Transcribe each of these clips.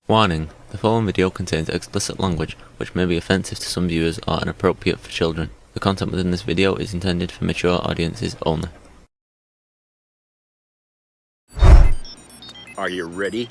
Warning: the following video contains explicit language which may be offensive to some viewers or inappropriate for children. The content within this video is intended for mature audiences only. Are you ready?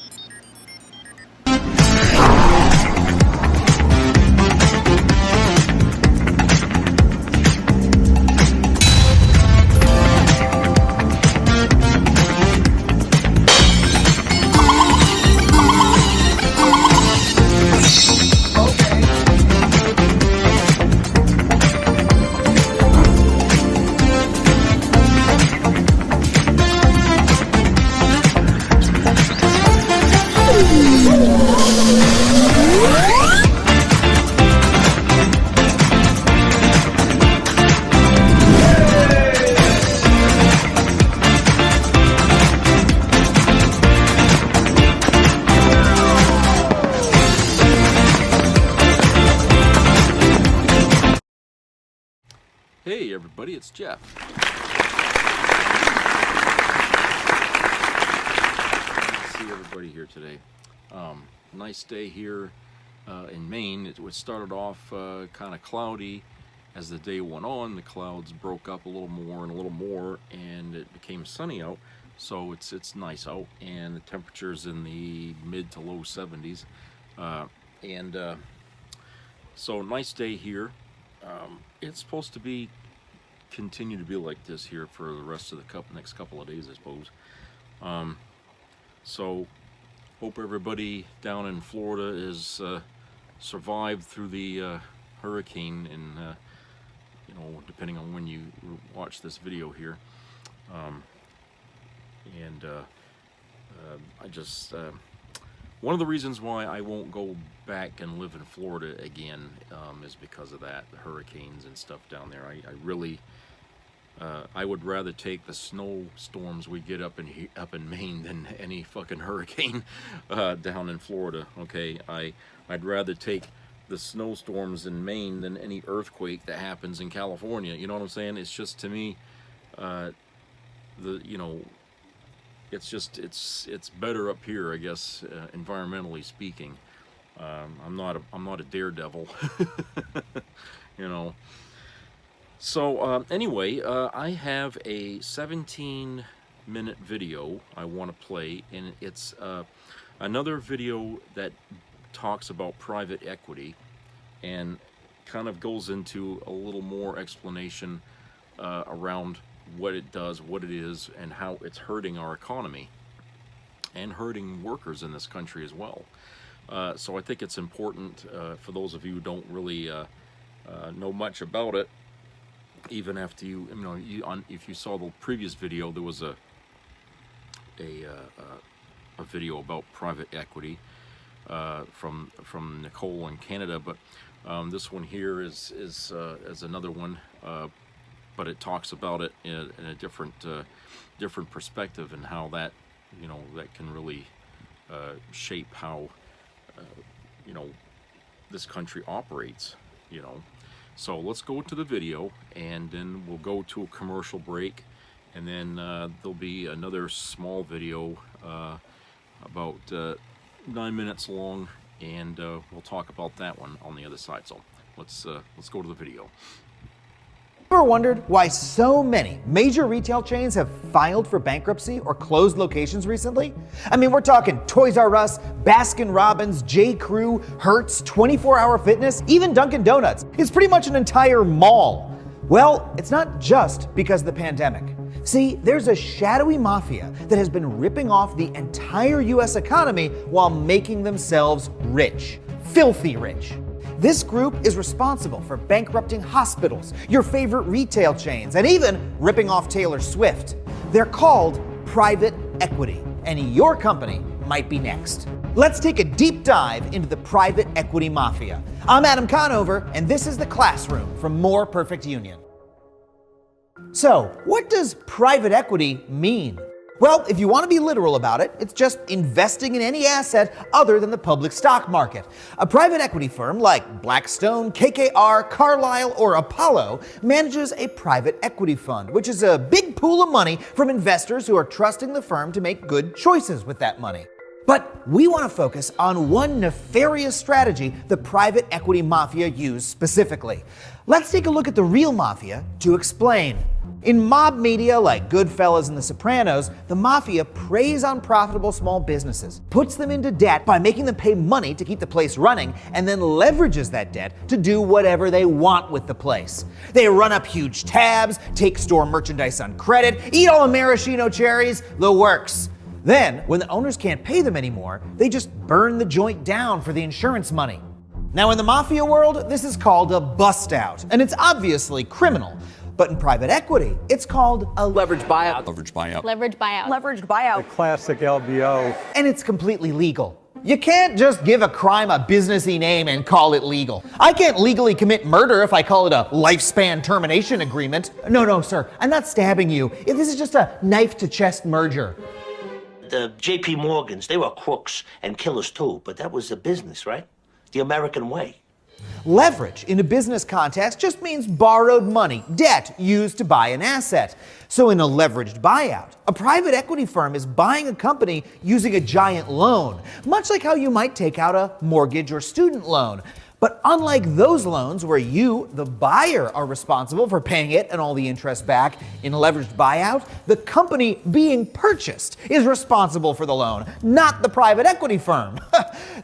Hey everybody, it's Jeff. Nice to see everybody here today. Nice day here in Maine. It started off kind of cloudy. As the day went on, the clouds broke up a little more and a little more, and it became sunny out. So it's nice out, and the temperature's in the mid to low 70s. So nice day here. It's supposed to continue to be like this here for the rest of the next couple of days, I suppose. So hope everybody down in Florida is survived through the hurricane, and depending on when you watch this video here. One of the reasons why I won't go back and live in Florida again is because of that, the hurricanes and stuff down there. I would rather take the snowstorms we get up in Maine than any fucking hurricane down in Florida. Okay, I'd rather take the snowstorms in Maine than any earthquake that happens in California. You know what I'm saying? It's just, to me, it's better up here, I guess, environmentally speaking. I'm not a daredevil, So anyway, I have a 17-minute video I want to play, and it's another video that talks about private equity and kind of goes into a little more explanation around what it does, what it is, and how it's hurting our economy and hurting workers in this country as well. So I think it's important for those of you who don't really know much about it. Even after if you saw the previous video, there was a video about private equity from Nicole in Canada, but this one here is another one. But it talks about it in a different perspective, and how that that can really shape how this country operates. So let's go to the video, and then we'll go to a commercial break, and then there'll be another small video about 9 minutes long, and we'll talk about that one on the other side. So let's go to the video. Ever wondered why so many major retail chains have filed for bankruptcy or closed locations recently? I mean, we're talking Toys R Us, Baskin Robbins, J. Crew, Hertz, 24 Hour Fitness, even Dunkin' Donuts. It's pretty much an entire mall. Well, it's not just because of the pandemic. See, there's a shadowy mafia that has been ripping off the entire US economy while making themselves rich. Filthy rich. This group is responsible for bankrupting hospitals, your favorite retail chains, and even ripping off Taylor Swift. They're called private equity, and your company might be next. Let's take a deep dive into the private equity mafia. I'm Adam Conover, and this is The Classroom from More Perfect Union. So, what does private equity mean? Well, if you want to be literal about it, it's just investing in any asset other than the public stock market. A private equity firm like Blackstone, KKR, Carlyle, or Apollo manages a private equity fund, which is a big pool of money from investors who are trusting the firm to make good choices with that money. But we want to focus on one nefarious strategy the private equity mafia used specifically. Let's take a look at the real mafia to explain. In mob media like Goodfellas and The Sopranos, the mafia preys on profitable small businesses, puts them into debt by making them pay money to keep the place running, and then leverages that debt to do whatever they want with the place. They run up huge tabs, take store merchandise on credit, eat all the maraschino cherries, the works. Then, when the owners can't pay them anymore, they just burn the joint down for the insurance money. Now, in the mafia world, this is called a bust out, and it's obviously criminal. But in private equity, it's called a leveraged buyout. Leveraged buyout. Leveraged buyout. Leveraged buyout. Classic LBO. And it's completely legal. You can't just give a crime a businessy name and call it legal. I can't legally commit murder if I call it a lifespan termination agreement. No, sir, I'm not stabbing you. This is just a knife-to-chest merger. The J.P. Morgans, they were crooks and killers too, but that was the business, right? The American way. Leverage in a business context just means borrowed money, debt used to buy an asset. So in a leveraged buyout, a private equity firm is buying a company using a giant loan, much like how you might take out a mortgage or student loan. But unlike those loans where you, the buyer, are responsible for paying it and all the interest back, in a leveraged buyout, the company being purchased is responsible for the loan, not the private equity firm.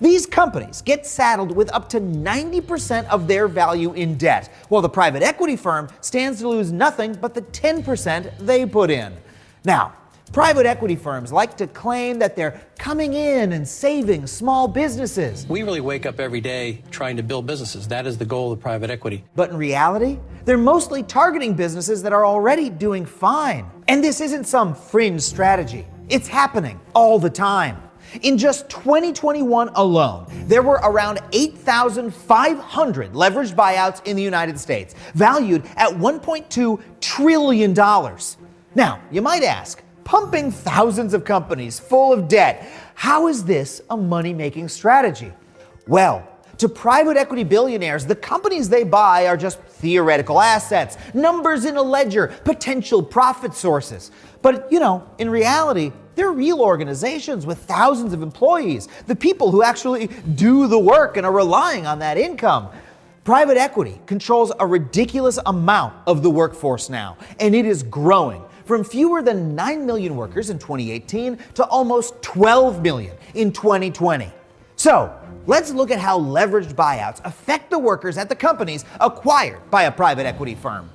These companies get saddled with up to 90% of their value in debt, while the private equity firm stands to lose nothing but the 10% they put in. Now, private equity firms like to claim that they're coming in and saving small businesses. We really wake up every day trying to build businesses. That is the goal of private equity. But in reality, they're mostly targeting businesses that are already doing fine. And this isn't some fringe strategy. It's happening all the time. In just 2021 alone, there were around 8,500 leveraged buyouts in the United States, valued at $1.2 trillion. Now, you might ask, pumping thousands of companies full of debt, how is this a money-making strategy? Well, to private equity billionaires, the companies they buy are just theoretical assets, numbers in a ledger, potential profit sources. But, in reality, they're real organizations with thousands of employees, the people who actually do the work and are relying on that income. Private equity controls a ridiculous amount of the workforce now, and it is growing. From fewer than 9 million workers in 2018 to almost 12 million in 2020. So, let's look at how leveraged buyouts affect the workers at the companies acquired by a private equity firm.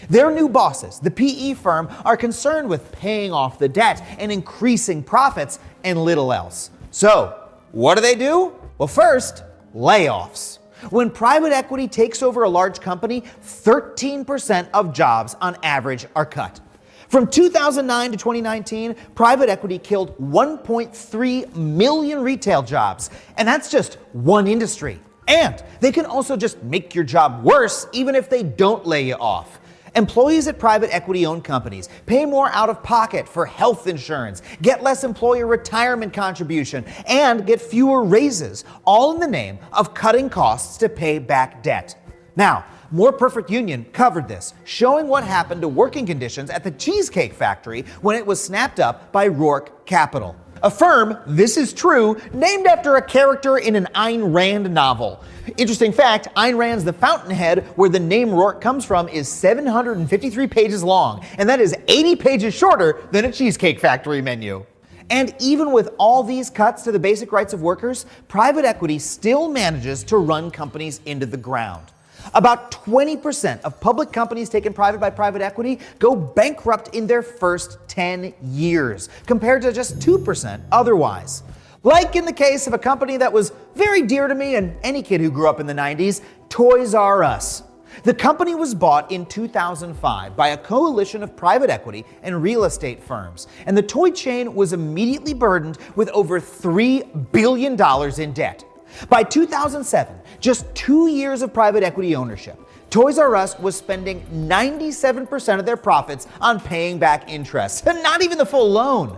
Their new bosses, the PE firm, are concerned with paying off the debt and increasing profits and little else. So, what do? Well, first, layoffs. When private equity takes over a large company, 13% of jobs on average are cut. From 2009 to 2019, private equity killed 1.3 million retail jobs, and that's just one industry. And they can also just make your job worse even if they don't lay you off. Employees at private equity-owned companies pay more out of pocket for health insurance, get less employer retirement contribution, and get fewer raises, all in the name of cutting costs to pay back debt. Now, More Perfect Union covered this, showing what happened to working conditions at the Cheesecake Factory when it was snapped up by Rourke Capital. A firm, this is true, named after a character in an Ayn Rand novel. Interesting fact, Ayn Rand's The Fountainhead, where the name Rourke comes from, is 753 pages long, and that is 80 pages shorter than a Cheesecake Factory menu. And even with all these cuts to the basic rights of workers, private equity still manages to run companies into the ground. About 20% of public companies taken private by private equity go bankrupt in their first 10 years, compared to just 2% otherwise. Like in the case of a company that was very dear to me and any kid who grew up in the 90s, Toys R Us. The company was bought in 2005 by a coalition of private equity and real estate firms, and the toy chain was immediately burdened with over $3 billion in debt. By 2007, just 2 years of private equity ownership, Toys R Us was spending 97% of their profits on paying back interest, and not even the full loan.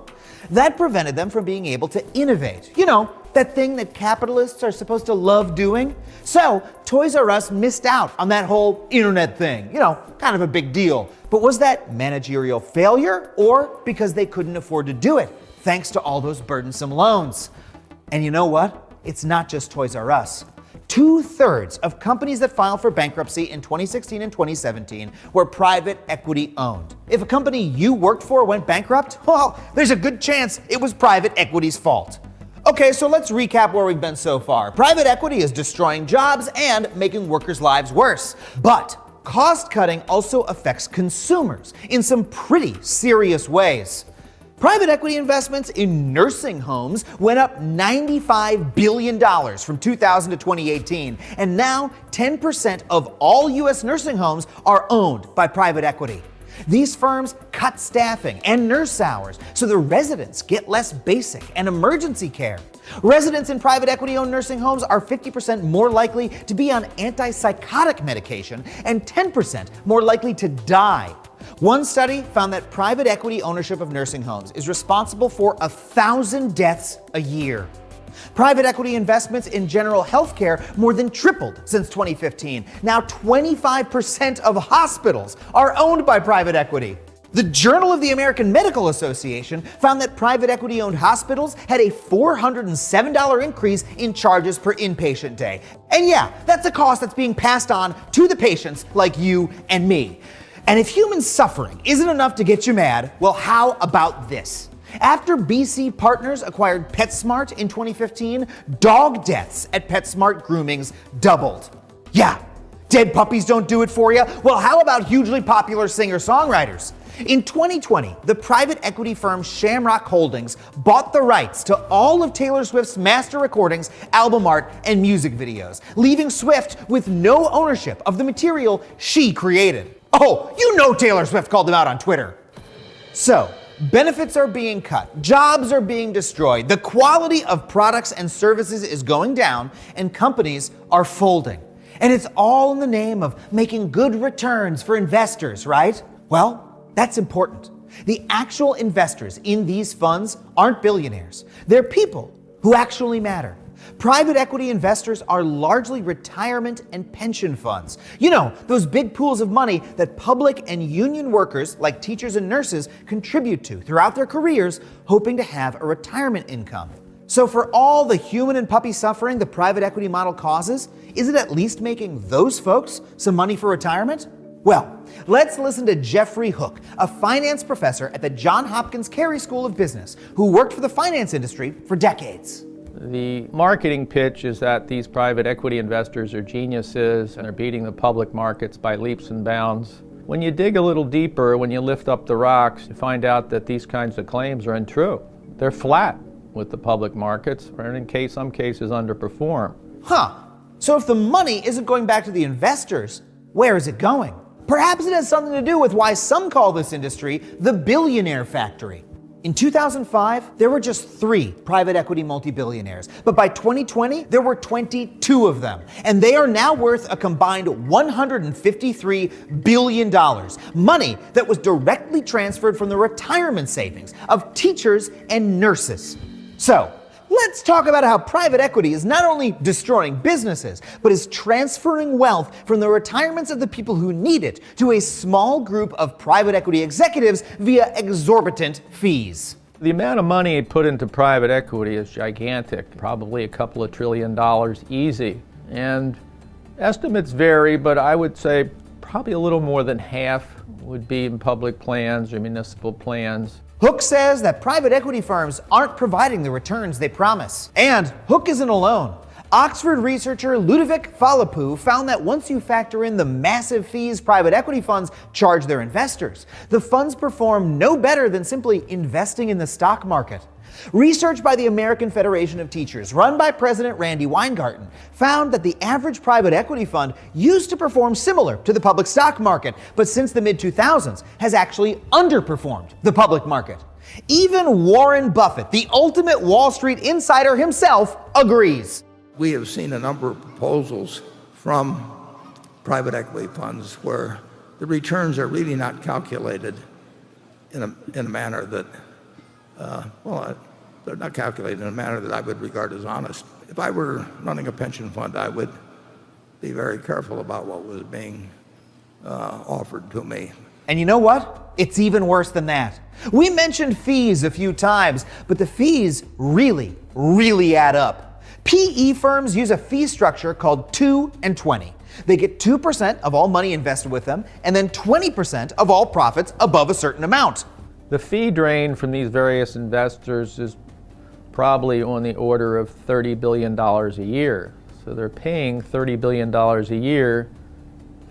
That prevented them from being able to innovate. You know, that thing that capitalists are supposed to love doing. So, Toys R Us missed out on that whole internet thing. You know, kind of a big deal. But was that managerial failure, or because they couldn't afford to do it, thanks to all those burdensome loans? And you know what? It's not just Toys R Us. 2/3 of companies that filed for bankruptcy in 2016 and 2017 were private equity owned. If a company you worked for went bankrupt, well, there's a good chance it was private equity's fault. Okay, so let's recap where we've been so far. Private equity is destroying jobs and making workers' lives worse. But cost cutting also affects consumers in some pretty serious ways. Private equity investments in nursing homes went up $95 billion from 2000 to 2018, and now 10% of all U.S. nursing homes are owned by private equity. These firms cut staffing and nurse hours so the residents get less basic and emergency care. Residents in private equity-owned nursing homes are 50% more likely to be on antipsychotic medication and 10% more likely to die. One study found that private equity ownership of nursing homes is responsible for 1,000 deaths a year. Private equity investments in general healthcare more than tripled since 2015. Now 25% of hospitals are owned by private equity. The Journal of the American Medical Association found that private equity-owned hospitals had a $407 increase in charges per inpatient day. And yeah, that's a cost that's being passed on to the patients like you and me. And if human suffering isn't enough to get you mad, well, how about this? After BC Partners acquired PetSmart in 2015, dog deaths at PetSmart groomings doubled. Yeah, dead puppies don't do it for you. Well, how about hugely popular singer-songwriters? In 2020, the private equity firm Shamrock Holdings bought the rights to all of Taylor Swift's master recordings, album art, and music videos, leaving Swift with no ownership of the material she created. Oh, you know Taylor Swift called them out on Twitter. So, benefits are being cut, jobs are being destroyed, the quality of products and services is going down, and companies are folding. And it's all in the name of making good returns for investors, right? Well, that's important. The actual investors in these funds aren't billionaires. They're people who actually matter. Private equity investors are largely retirement and pension funds. You know, those big pools of money that public and union workers, like teachers and nurses, contribute to throughout their careers, hoping to have a retirement income. So for all the human and puppy suffering the private equity model causes, is it at least making those folks some money for retirement? Well, let's listen to Jeffrey Hook, a finance professor at the Johns Hopkins Carey School of Business, who worked for the finance industry for decades. The marketing pitch is that these private equity investors are geniuses and are beating the public markets by leaps and bounds. When you dig a little deeper, when you lift up the rocks, you find out that these kinds of claims are untrue. They're flat with the public markets, or in some cases underperform. Huh. So if the money isn't going back to the investors, where is it going? Perhaps it has something to do with why some call this industry the billionaire factory. In 2005, there were just 3 private equity multi-billionaires, but by 2020, there were 22 of them, and they are now worth a combined $153 billion, money that was directly transferred from the retirement savings of teachers and nurses. So, let's talk about how private equity is not only destroying businesses, but is transferring wealth from the retirements of the people who need it to a small group of private equity executives via exorbitant fees. The amount of money put into private equity is gigantic, probably a couple of $1 trillion easy. And estimates vary, but I would say probably a little more than half would be in public plans or municipal plans. Hook says that private equity firms aren't providing the returns they promise. And Hook isn't alone. Oxford researcher Ludovic Philippou found that once you factor in the massive fees private equity funds charge their investors, the funds perform no better than simply investing in the stock market. Research by the American Federation of Teachers, run by President Randy Weingarten, found that the average private equity fund used to perform similar to the public stock market, but since the mid-2000s has actually underperformed the public market. Even Warren Buffett, the ultimate Wall Street insider himself, agrees. We have seen a number of proposals from private equity funds where the returns are really not calculated in a manner that they're not calculated in a manner that I would regard as honest. If I were running a pension fund, I would be very careful about what was being offered to me. And you know what? It's even worse than that. We mentioned fees a few times, but the fees really really add up. PE firms use a fee structure called 2 and 20. They get 2% of all money invested with them, and then 20% of all profits above a certain amount. The fee drain from these various investors is probably on the order of $30 billion a year. So they're paying $30 billion a year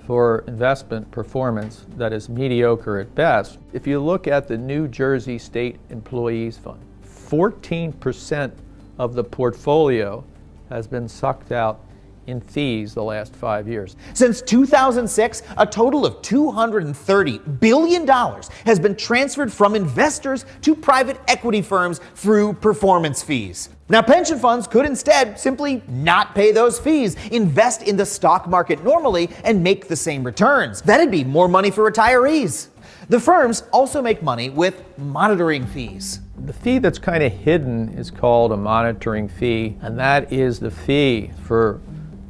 for investment performance that is mediocre at best. If you look at the New Jersey State Employees Fund, 14% of the portfolio has been sucked out in fees the last 5 years. Since 2006, a total of $230 billion has been transferred from investors to private equity firms through performance fees. Now, pension funds could instead simply not pay those fees, invest in the stock market normally, and make the same returns. That'd be more money for retirees. The firms also make money with monitoring fees. The fee that's kind of hidden is called a monitoring fee, and that is the fee for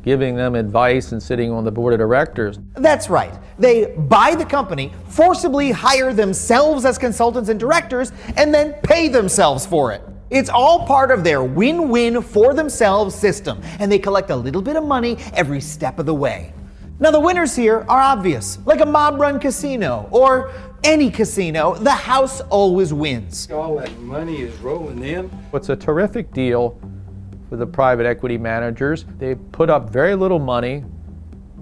giving them advice and sitting on the board of directors. That's right. They buy the company, forcibly hire themselves as consultants and directors, and then pay themselves for it. It's all part of their win-win for themselves system, and they collect a little bit of money every step of the way. Now, the winners here are obvious, like a mob-run casino or any casino. The house always wins. All that money is rolling in. It's a terrific deal for the private equity managers. They put up very little money.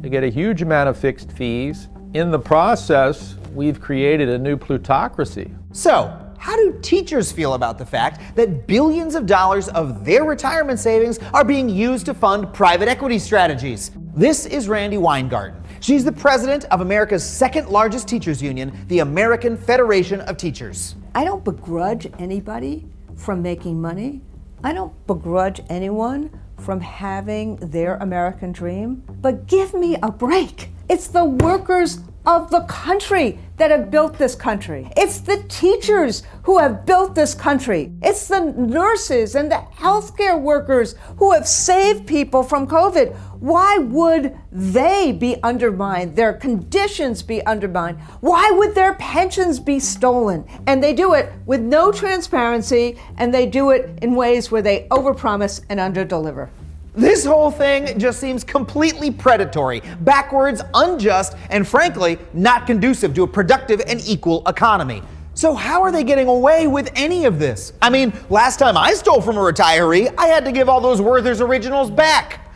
They get a huge amount of fixed fees. In the process, we've created a new plutocracy. So, how do teachers feel about the fact that billions of dollars of their retirement savings are being used to fund private equity strategies? This is Randi Weingarten. She's the president of America's second largest teachers union, the American Federation of Teachers. I don't begrudge anybody from making money. I don't begrudge anyone from having their American dream, but give me a break. It's the workers of the country that have built this country. It's the teachers who have built this country. It's the nurses and the healthcare workers who have saved people from COVID. Why would they be undermined, their conditions be undermined? Why would their pensions be stolen? And they do it with no transparency, and they do it in ways where they overpromise and underdeliver. This whole thing just seems completely predatory, backwards, unjust, and frankly, not conducive to a productive and equal economy. So how are they getting away with any of this? I mean, last time I stole from a retiree, I had to give all those Werther's originals back.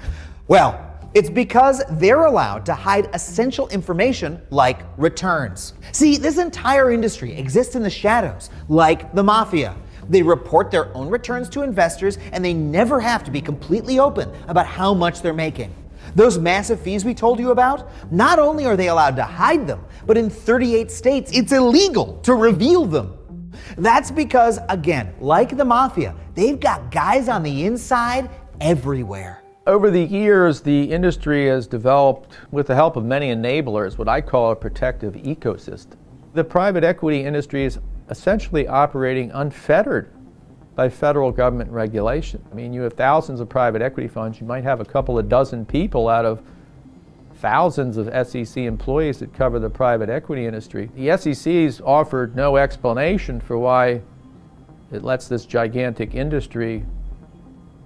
Well, it's because they're allowed to hide essential information like returns. See, this entire industry exists in the shadows, like the mafia. They report their own returns to investors, and they never have to be completely open about how much they're making. Those massive fees we told you about, not only are they allowed to hide them, but in 38 states, it's illegal to reveal them. That's because, again, like the mafia, they've got guys on the inside everywhere. Over the years, the industry has developed, with the help of many enablers, what I call a protective ecosystem. The private equity industry is essentially operating unfettered by federal government regulation. I mean, you have thousands of private equity funds. You might have a couple of dozen people out of thousands of SEC employees that cover the private equity industry. The SEC's offered no explanation for why it lets this gigantic industry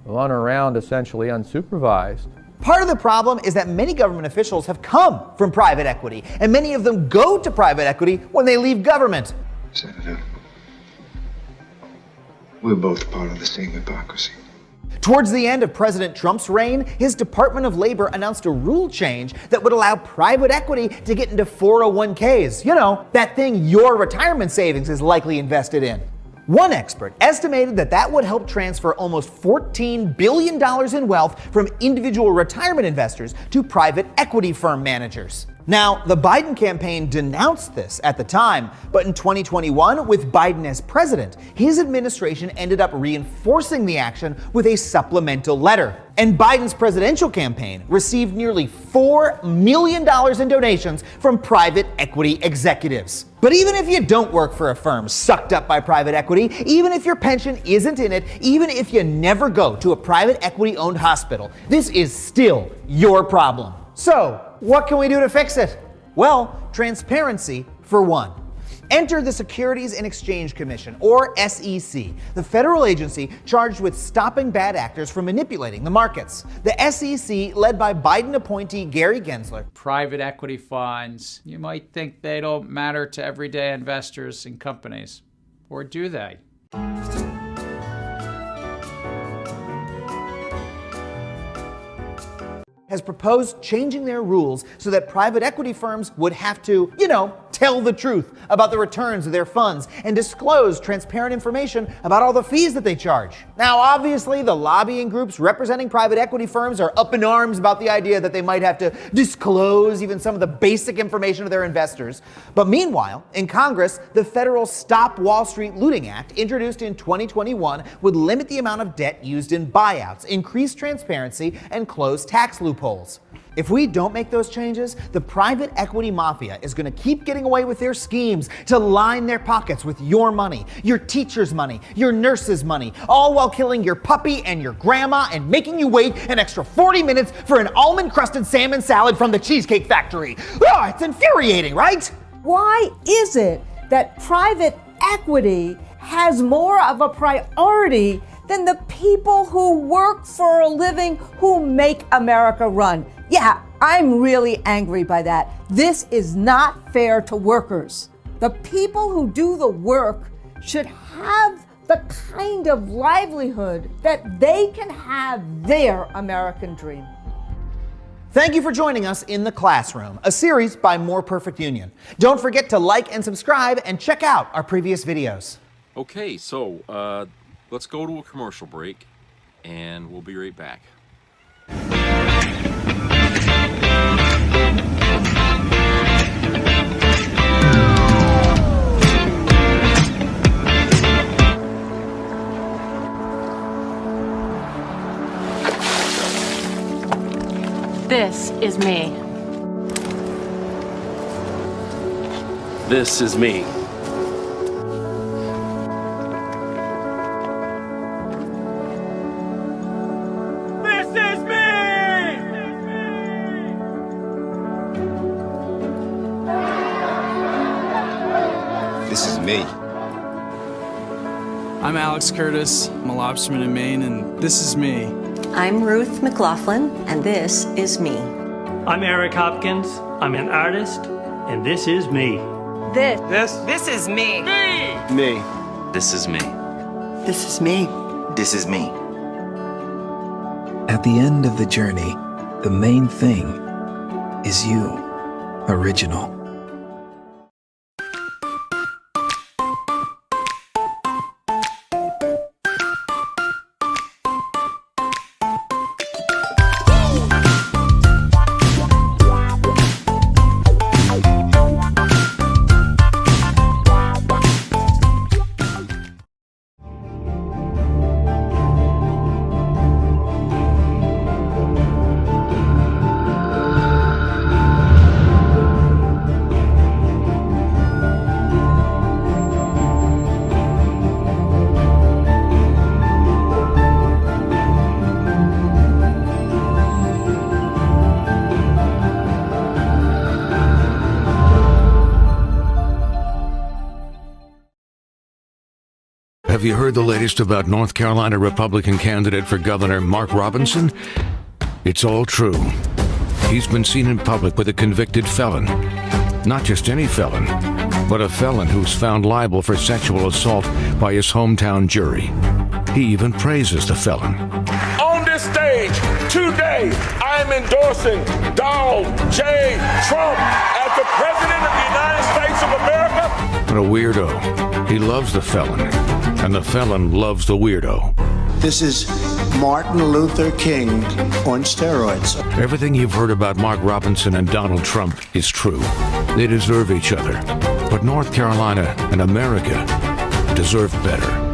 run around essentially unsupervised. Part of the problem is that many government officials have come from private equity, and many of them go to private equity when they leave government. Senator, we're both part of the same hypocrisy. Towards the end of President Trump's reign, his Department of Labor announced a rule change that would allow private equity to get into 401ks. You know, that thing your retirement savings is likely invested in. One expert estimated that that would help transfer almost $14 billion in wealth from individual retirement investors to private equity firm managers. Now, the Biden campaign denounced this at the time, but in 2021, with Biden as president, his administration ended up reinforcing the action with a supplemental letter. And Biden's presidential campaign received nearly $4 million in donations from private equity executives. But even if you don't work for a firm sucked up by private equity, even if your pension isn't in it, even if you never go to a private equity-owned hospital, this is still your problem. So, what can we do to fix it? Well, transparency for one. Enter the Securities and Exchange Commission, or SEC, the federal agency charged with stopping bad actors from manipulating the markets. The SEC, led by Biden appointee Gary Gensler. Private equity funds, you might think they don't matter to everyday investors in companies. Or do they? Has proposed changing their rules so that private equity firms would have to, tell the truth about the returns of their funds and disclose transparent information about all the fees that they charge. Now, obviously, the lobbying groups representing private equity firms are up in arms about the idea that they might have to disclose even some of the basic information of their investors. But meanwhile, in Congress, the federal Stop Wall Street Looting Act, introduced in 2021, would limit the amount of debt used in buyouts, increase transparency, and close tax loopholes. If we don't make those changes, the private equity mafia is going to keep getting away with their schemes to line their pockets with your money, your teacher's money, your nurse's money, all while killing your puppy and your grandma and making you wait an extra 40 minutes for an almond-crusted salmon salad from the Cheesecake Factory. Oh, it's infuriating, right? Why is it that private equity has more of a priority than the people who work for a living who make America run? Yeah, I'm really angry by that. This is not fair to workers. The people who do the work should have the kind of livelihood that they can have their American dream. Thank you for joining us in The Classroom, a series by More Perfect Union. Don't forget to like and subscribe and check out our previous videos. Okay, so let's go to a commercial break, and we'll be right back. This is me. This is me. This is me. I'm Alex Curtis. I'm a lobsterman in Maine, and this is me. I'm Ruth McLaughlin, and this is me. I'm Eric Hopkins. I'm an artist, and this is me. This is me. Me. This is me. This is me. This is me. At the end of the journey, the main thing is you, original. Have you heard the latest about North Carolina Republican candidate for governor Mark Robinson? It's all true. He's been seen in public with a convicted felon. Not just any felon, but a felon who's found liable for sexual assault by his hometown jury. He even praises the felon. On this stage today, I am endorsing Donald J. Trump as the President of the United States of America. What a weirdo. He loves the felon, and the felon loves the weirdo. This is Martin Luther King on steroids. Everything you've heard about Mark Robinson and Donald Trump is true. They deserve each other. But North Carolina and America deserve better.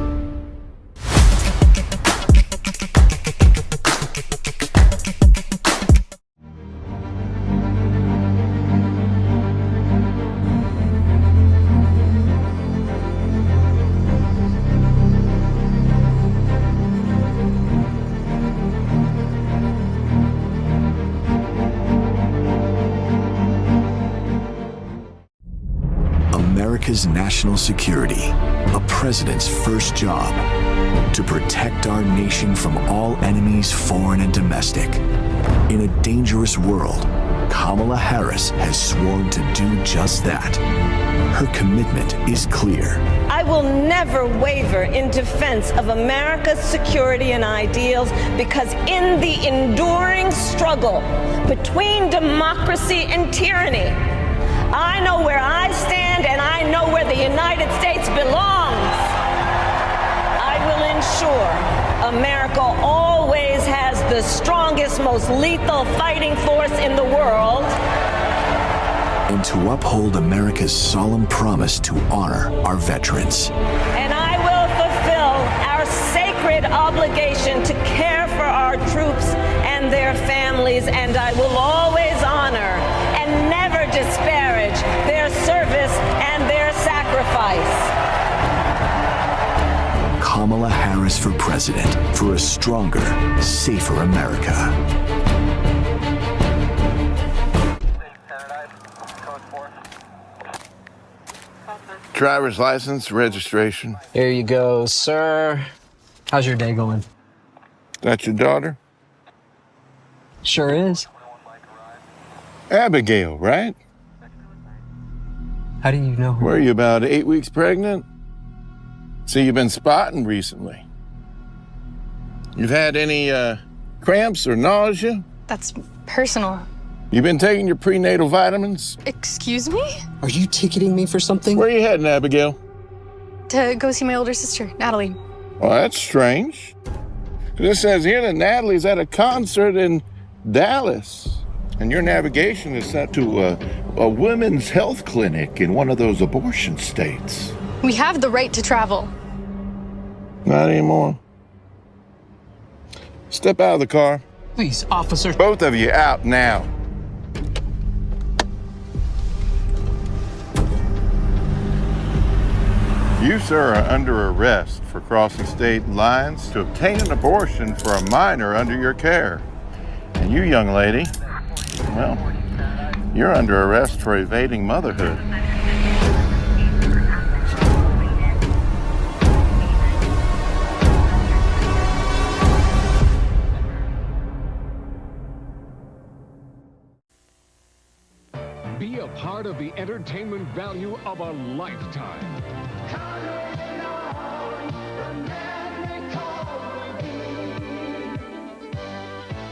America's America's national security, a president's first job, to protect our nation from all enemies, foreign and domestic. In a dangerous world, Kamala Harris has sworn to do just that. Her commitment is clear. I will never waver in defense of America's security and ideals, because in the enduring struggle between democracy and tyranny, I know where I stand and I know where the United States belongs. I will ensure America always has the strongest, most lethal fighting force in the world. And to uphold America's solemn promise to honor our veterans. And I will fulfill our sacred obligation to care for our troops and their families, and I will always honor and never disparage their service and their sacrifice. Kamala Harris for president, for a stronger, safer America. Driver's license, registration. Here you go, sir. How's your day going? That's your daughter? Sure is. Abigail, right? How do you know her? Were you about 8 weeks pregnant? So you've been spotting recently. You've had any cramps or nausea? That's personal. You been taking your prenatal vitamins? Excuse me? Are you ticketing me for something? Where are you heading, Abigail? To go see my older sister, Natalie. Well, that's strange. 'Cause it says here that Natalie's at a concert in Dallas. And your navigation is set to a women's health clinic in one of those abortion states. We have the right to travel. Not anymore. Step out of the car. Please, officer. Both of you out now. You, sir, are under arrest for crossing state lines to obtain an abortion for a minor under your care. And you, young lady, well, you're under arrest for evading motherhood. Be a part of the entertainment value of a lifetime.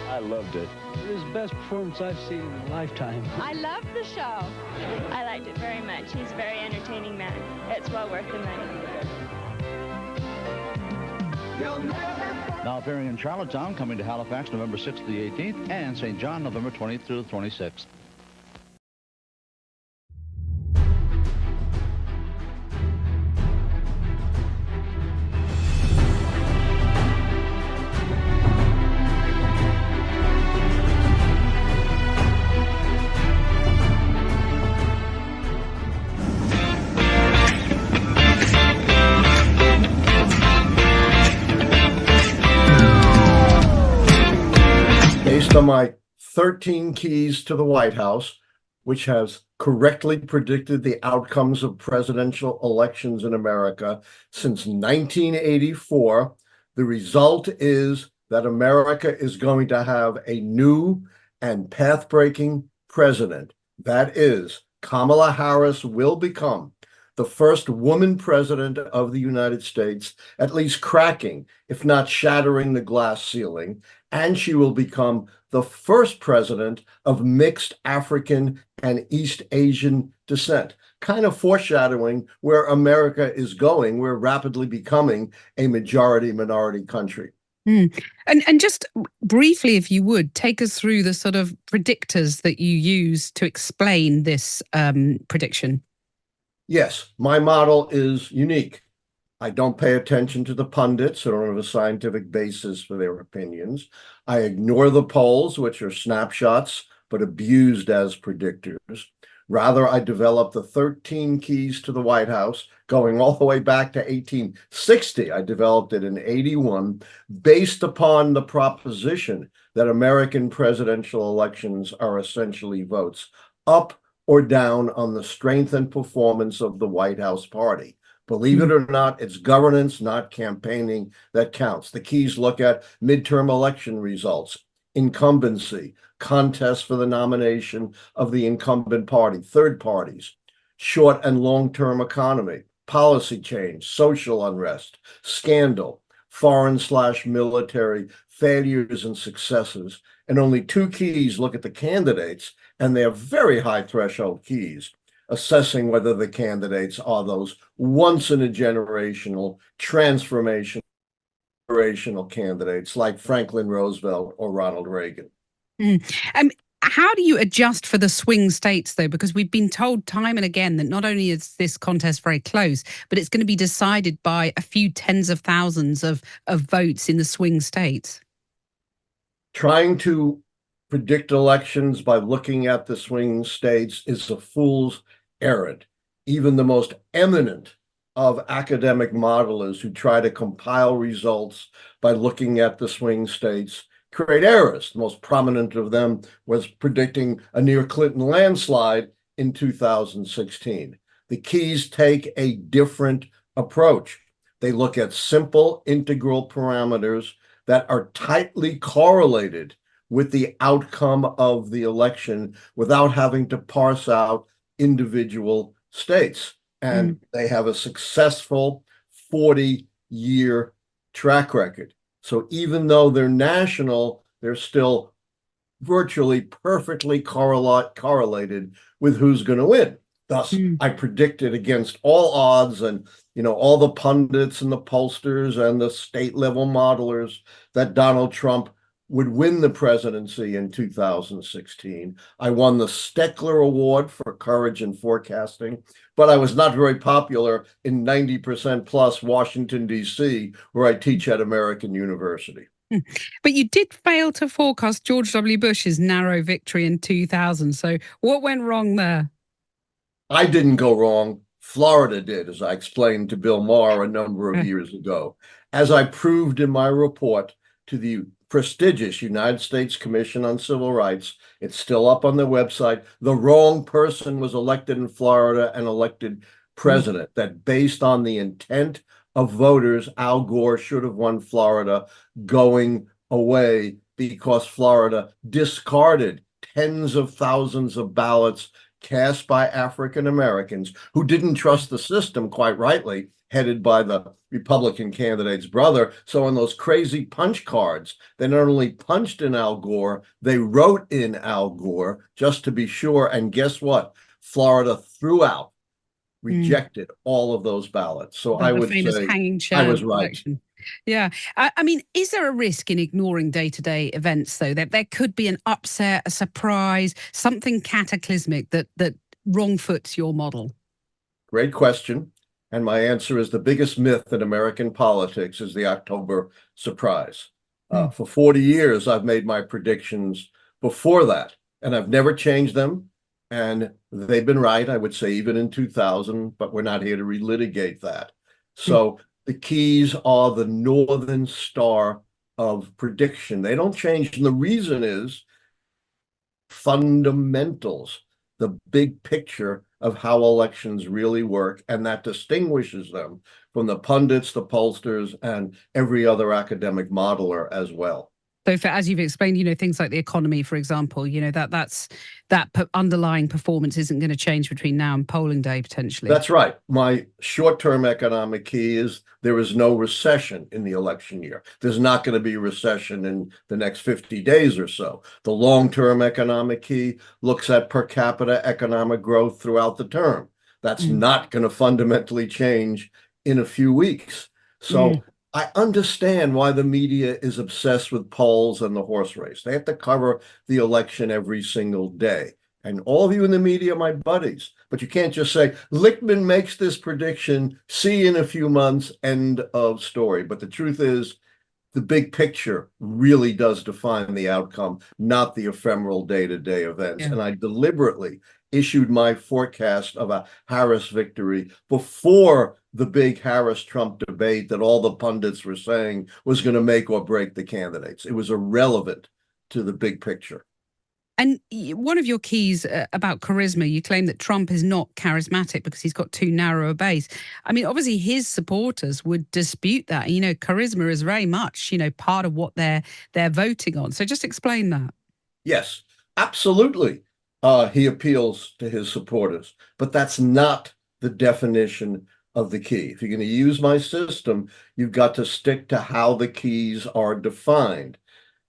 I loved it. It was the best performance I've seen in a lifetime. I loved the show. I liked it very much. He's a very entertaining man. It's well worth the money. Now appearing in Charlottetown, coming to Halifax November 6th to the 18th, and St. John November 20th through the 26th. Based on my 13 keys to the White House, which has correctly predicted the outcomes of presidential elections in America since 1984, the result is that America is going to have a new and path-breaking president. That is, Kamala Harris will become the first woman president of the United States, at least cracking, if not shattering, the glass ceiling, and she will become the first president of mixed African and East Asian descent, kind of foreshadowing where America is going. We're rapidly becoming a majority-minority country. And just briefly, if you would, take us through the sort of predictors that you use to explain this prediction. Yes, my model is unique. I don't pay attention to the pundits. I don't have a scientific basis for their opinions. I ignore the polls, which are snapshots, but abused as predictors. Rather, I developed the 13 keys to the White House, going all the way back to 1860. I developed it in 81, based upon the proposition that American presidential elections are essentially votes, up or down on the strength and performance of the White House party. Believe it or not, it's governance, not campaigning, that counts. The keys look at midterm election results, incumbency, contests for the nomination of the incumbent party, third parties, short and long-term economy, policy change, social unrest, scandal, foreign/military failures and successes. And only two keys look at the candidates, and they're very high threshold keys, assessing whether the candidates are those once in a generational, transformational candidates like Franklin Roosevelt or Ronald Reagan. How do you adjust for the swing states, though? Because we've been told time and again that not only is this contest very close, but it's going to be decided by a few tens of thousands of votes in the swing states. Trying to predict elections by looking at the swing states is a fool's errand. Even the most eminent of academic modelers who try to compile results by looking at the swing states create errors. The most prominent of them was predicting a near Clinton landslide in 2016. The keys take a different approach. They look at simple integral parameters that are tightly correlated with the outcome of the election without having to parse out individual states. And they have a successful 40-year track record. So even though they're national, they're still virtually perfectly correlated with who's going to win. Thus, I predicted against all odds, and all the pundits and the pollsters and the state level modelers, that Donald Trump would win the presidency in 2016. I won the Steckler Award for courage and forecasting, but I was not very popular in 90% plus Washington, D.C., where I teach at American University. But you did fail to forecast George W. Bush's narrow victory in 2000. So what went wrong there? I didn't go wrong. Florida did, as I explained to Bill Maher a number of years ago. As I proved in my report to the prestigious United States Commission on Civil Rights, it's still up on their website, the wrong person was elected in Florida and elected president. That based on the intent of voters, Al Gore should have won Florida, going away because Florida discarded tens of thousands of ballots cast by African Americans who didn't trust the system, quite rightly, headed by the Republican candidate's brother. So on those crazy punch cards, they not only punched in Al Gore, they wrote in Al Gore just to be sure. And guess what? Florida threw out, rejected all of those ballots. So I would say hanging I was right. election. Yeah. I mean, is there a risk in ignoring day-to-day events, though, that there could be an upset, a surprise, something cataclysmic that wrong foots your model? Great question. And my answer is the biggest myth in American politics is the October surprise. For 40 years, I've made my predictions before that, and I've never changed them. And they've been right, I would say, even in 2000, but we're not here to relitigate that. So the keys are the northern star of prediction. They don't change. And the reason is fundamentals, the big picture of how elections really work, and that distinguishes them from the pundits, the pollsters, and every other academic modeler as well. So as you've explained, things like the economy, for example, that underlying performance isn't going to change between now and polling day, potentially. That's right. My short-term economic key is there is no recession in the election year. There's not going to be a recession in the next 50 days or so. The long-term economic key looks at per capita economic growth throughout the term. That's not going to fundamentally change in a few weeks. So I understand why the media is obsessed with polls and the horse race. They have to cover the election every single day. And all of you in the media are my buddies. But you can't just say, Lichtman makes this prediction, see you in a few months, end of story. But the truth is, the big picture really does define the outcome, not the ephemeral day-to-day events. And I deliberately issued my forecast of a Harris victory before the big Harris-Trump debate that all the pundits were saying was going to make or break the candidates. It was irrelevant to the big picture. And one of your keys about charisma, you claim that Trump is not charismatic because he's got too narrow a base. I mean, obviously his supporters would dispute that. You know, charisma is very much, part of what they're voting on. So just explain that. Yes, absolutely. He appeals to his supporters, but that's not the definition of the key. If you're going to use my system, you've got to stick to how the keys are defined.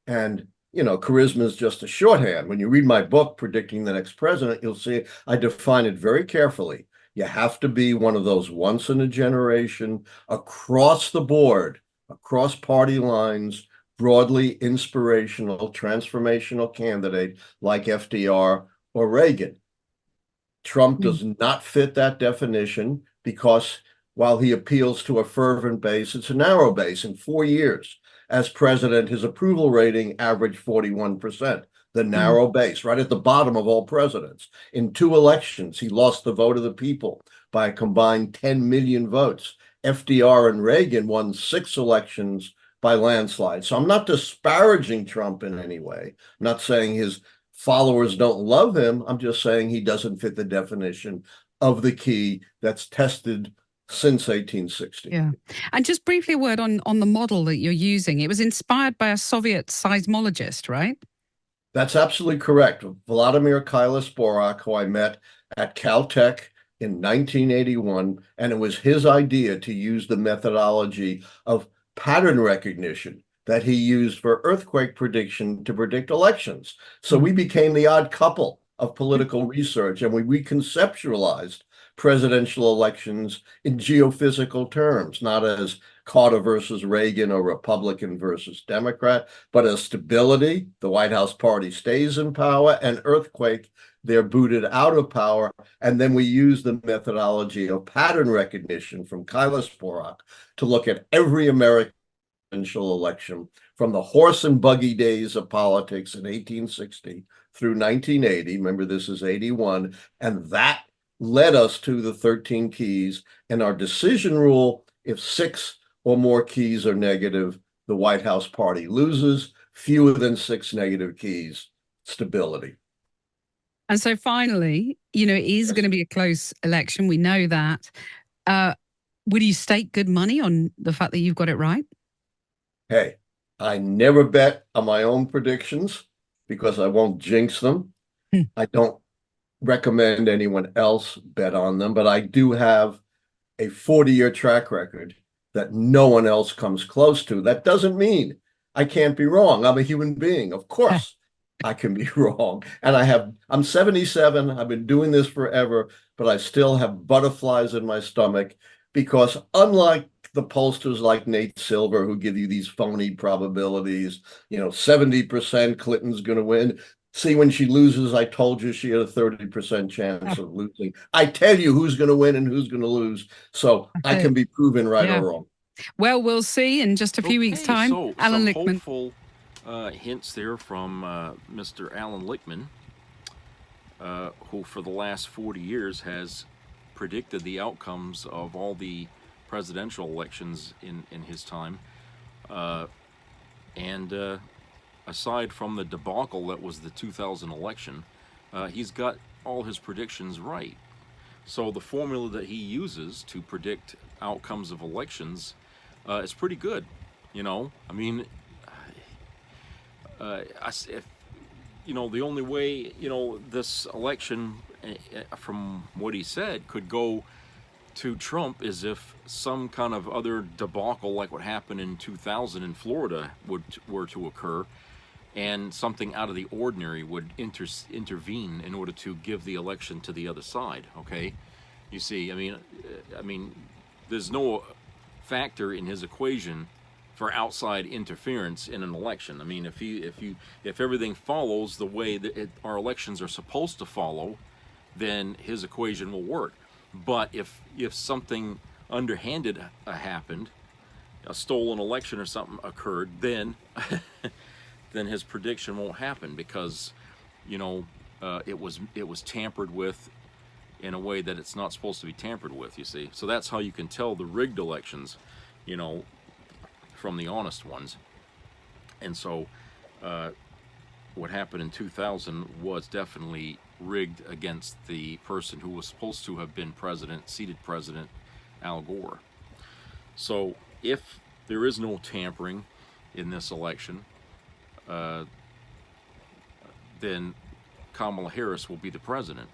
And, charisma is just a shorthand. When you read my book, Predicting the Next President, you'll see I define it very carefully. You have to be one of those once in a generation, across the board, across party lines, broadly inspirational, transformational candidate like FDR or Reagan. Trump does not fit that definition because while he appeals to a fervent base, it's a narrow base. In 4 years as president, his approval rating averaged 41%, the narrow base, right at the bottom of all presidents. In 2 elections, he lost the vote of the people by a combined 10 million votes. FDR and Reagan won 6 elections by landslide. So I'm not disparaging Trump in any way. I'm not saying his followers don't love him. I'm just saying he doesn't fit the definition of the key that's tested since 1860. Yeah. And just briefly a word on the model that you're using. It was inspired by a Soviet seismologist, right? That's absolutely correct. Vladimir Kailas-Borak, who I met at Caltech in 1981, and it was his idea to use the methodology of pattern recognition that he used for earthquake prediction to predict elections. So we became the odd couple of political research, and we reconceptualized presidential elections in geophysical terms, not as Carter versus Reagan or Republican versus Democrat, but as stability, the White House party stays in power, and earthquake, they're booted out of power. And then we use the methodology of pattern recognition from Kailas-Borak to look at every American election from the horse and buggy days of politics in 1860 through 1980. Remember, this is 81. And that led us to the 13 keys. And our decision rule, if 6 or more keys are negative, the White House party loses. Fewer than 6 negative keys, stability. And so finally, it is going to be a close election. We know that. Would you stake good money on the fact that you've got it right? Hey, I never bet on my own predictions because I won't jinx them. I don't recommend anyone else bet on them, but I do have a 40-year track record that no one else comes close to. That doesn't mean I can't be wrong. I'm a human being. Of course, I can be wrong. And I'm 77. I've been doing this forever, but I still have butterflies in my stomach because unlike the pollsters like Nate Silver, who give you these phony probabilities, 70% Clinton's going to win. See, when she loses, I told you she had a 30% chance of losing. I tell you who's going to win and who's going to lose. So I can be proven right or wrong. Well, we'll see in just a few weeks' time. So Alan some Lichtman. hopeful hints there from Mr. Alan Lichtman, who for the last 40 years has predicted the outcomes of all the presidential elections in his time. Aside from the debacle that was the 2000 election, he's got all his predictions right. So the formula that he uses to predict outcomes of elections is pretty good. I mean, the only way, this election, from what he said, could go to Trump is if some kind of other debacle like what happened in 2000 in Florida were to occur, and something out of the ordinary would intervene in order to give the election to the other side. Okay, you see, I mean, there's no factor in his equation for outside interference in an election. I mean, if everything follows the way that our elections are supposed to follow, then his equation will work. But if something underhanded happened, a stolen election or something occurred, then then his prediction won't happen because it was tampered with in a way that it's not supposed to be tampered with, you see. So that's how you can tell the rigged elections, from the honest ones. And so what happened in 2000 was definitely rigged against the person who was supposed to have been president, seated president, Al Gore. So if there is no tampering in this election, then Kamala Harris will be the president.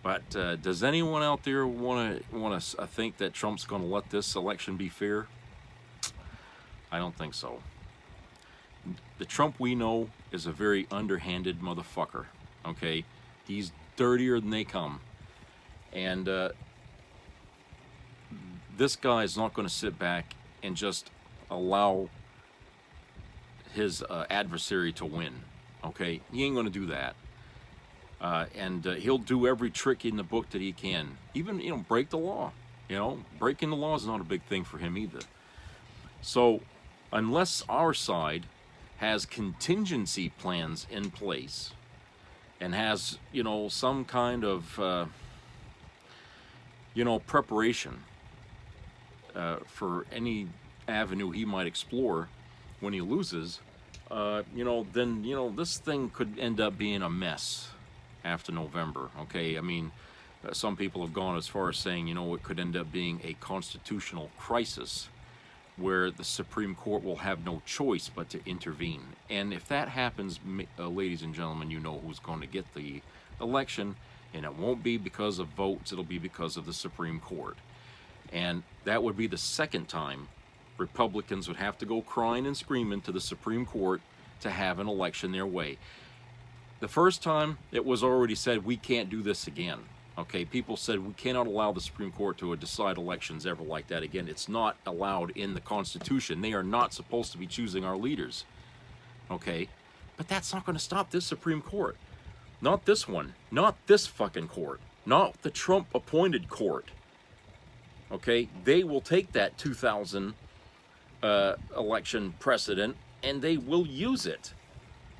But does anyone out there want to think that Trump's going to let this election be fair? I don't think so. The Trump we know is a very underhanded motherfucker. Okay, he's dirtier than they come, and this guy is not going to sit back and just allow his adversary to win. Okay, he ain't going to do that. And he'll do every trick in the book that he can. Even, break the law. Breaking the law is not a big thing for him either. So, unless our side has contingency plans in place and has, some kind of, preparation for any avenue he might explore when he loses, then, this thing could end up being a mess after November. Okay, I mean, some people have gone as far as saying, it could end up being a constitutional crisis where the Supreme Court will have no choice but to intervene. And if that happens, ladies and gentlemen, you know who's going to get the election, and it won't be because of votes, it'll be because of the Supreme Court. And that would be the second time Republicans would have to go crying and screaming to the Supreme Court to have an election their way. The first time, it was already said, we can't do this again. Okay, people said we cannot allow the Supreme Court to decide elections ever like that again. It's not allowed in the Constitution. They are not supposed to be choosing our leaders. Okay, but that's not going to stop this Supreme Court. Not this one. Not this fucking court. Not the Trump-appointed court. Okay, they will take that 2000 election precedent and they will use it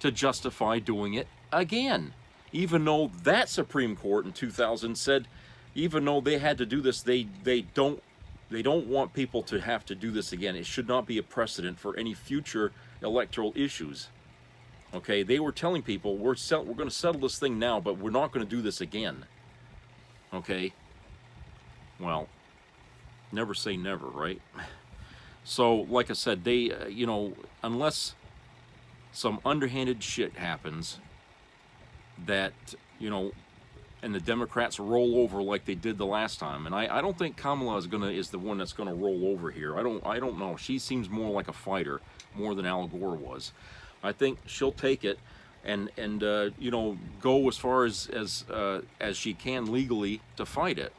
to justify doing it again. Even though that Supreme Court in 2000 said, even though they had to do this, they don't want people to have to do this again. It should not be a precedent for any future electoral issues. Okay, they were telling people, we're going to settle this thing now, but we're not going to do this again. Okay, well, never say never, right? So, like I said, they, unless some underhanded shit happens, that, and the Democrats roll over like they did the last time. And I don't think Kamala is the one that's gonna roll over here. I don't know. She seems more like a fighter, more than Al Gore was. I think she'll take it and go as far as she can legally to fight it.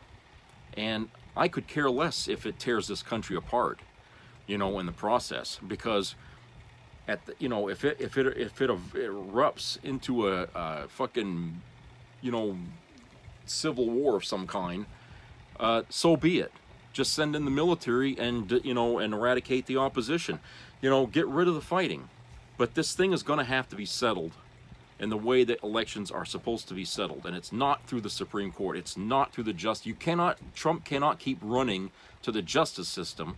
And I could care less if it tears this country apart, in the process, because if it erupts into a fucking, civil war of some kind, so be it. Just send in the military and, and eradicate the opposition. Get rid of the fighting. But this thing is going to have to be settled in the way that elections are supposed to be settled. And it's not through the Supreme Court. It's not through the Trump cannot keep running to the justice system,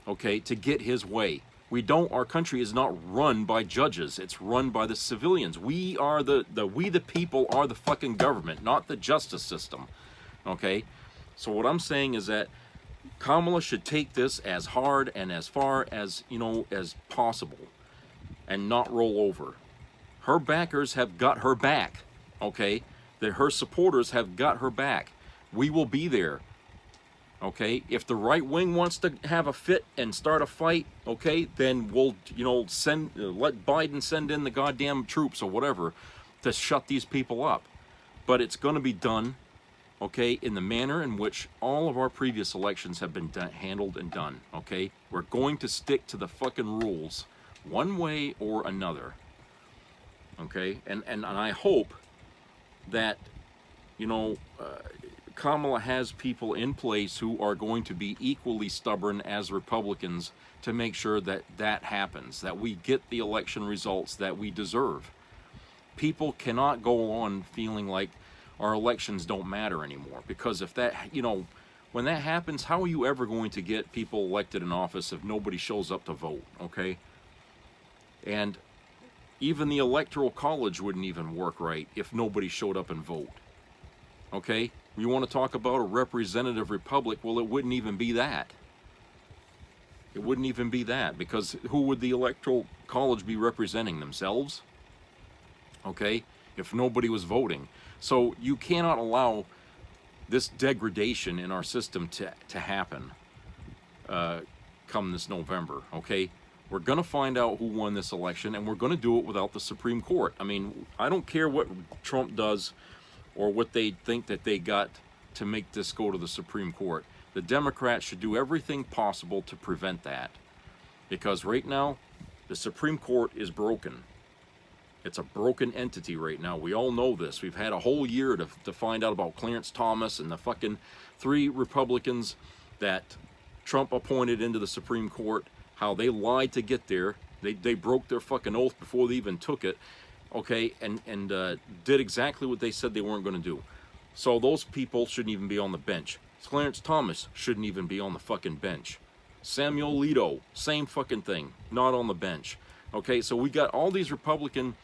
okay, to get his way. Our country is not run by judges. It's run by the civilians. We the people are the fucking government, not the justice system. Okay? So what I'm saying is that Kamala should take this as hard and as far as, as possible and not roll over. Her backers have got her back. Okay? That her supporters have got her back. We will be there. Okay, if the right wing wants to have a fit and start a fight, okay, then we'll, let Biden send in the goddamn troops or whatever to shut these people up. But it's going to be done, okay, in the manner in which all of our previous elections have been handled and done, okay? We're going to stick to the fucking rules one way or another, okay? And I hope that, Kamala has people in place who are going to be equally stubborn as Republicans to make sure that that happens, that we get the election results that we deserve. People cannot go on feeling like our elections don't matter anymore, because if that, when that happens, how are you ever going to get people elected in office if nobody shows up to vote, okay? And Even the Electoral College wouldn't even work right if nobody showed up and vote. Okay? You want to talk about a representative republic? Well, it wouldn't even be that. It wouldn't even be that, because who would the Electoral College be representing? Themselves? Okay? If nobody was voting. So you cannot allow this degradation in our system to happen come this November, okay? We're going to find out who won this election, and we're going to do it without the Supreme Court. I mean, I don't care what Trump does or what they think that they got to make this go to the Supreme Court. The Democrats should do everything possible to prevent that. Because right now, the Supreme Court is broken. It's a broken entity right now. We all know this. We've had a whole year to find out about Clarence Thomas and the fucking 3 Republicans that Trump appointed into the Supreme Court, how they lied to get there. They broke their fucking oath before they even took it, okay, and did exactly what they said they weren't going to do. So those people shouldn't even be on the bench. Clarence Thomas shouldn't even be on the fucking bench. Samuel Alito, same fucking thing, not on the bench. Okay, so we got all these Republican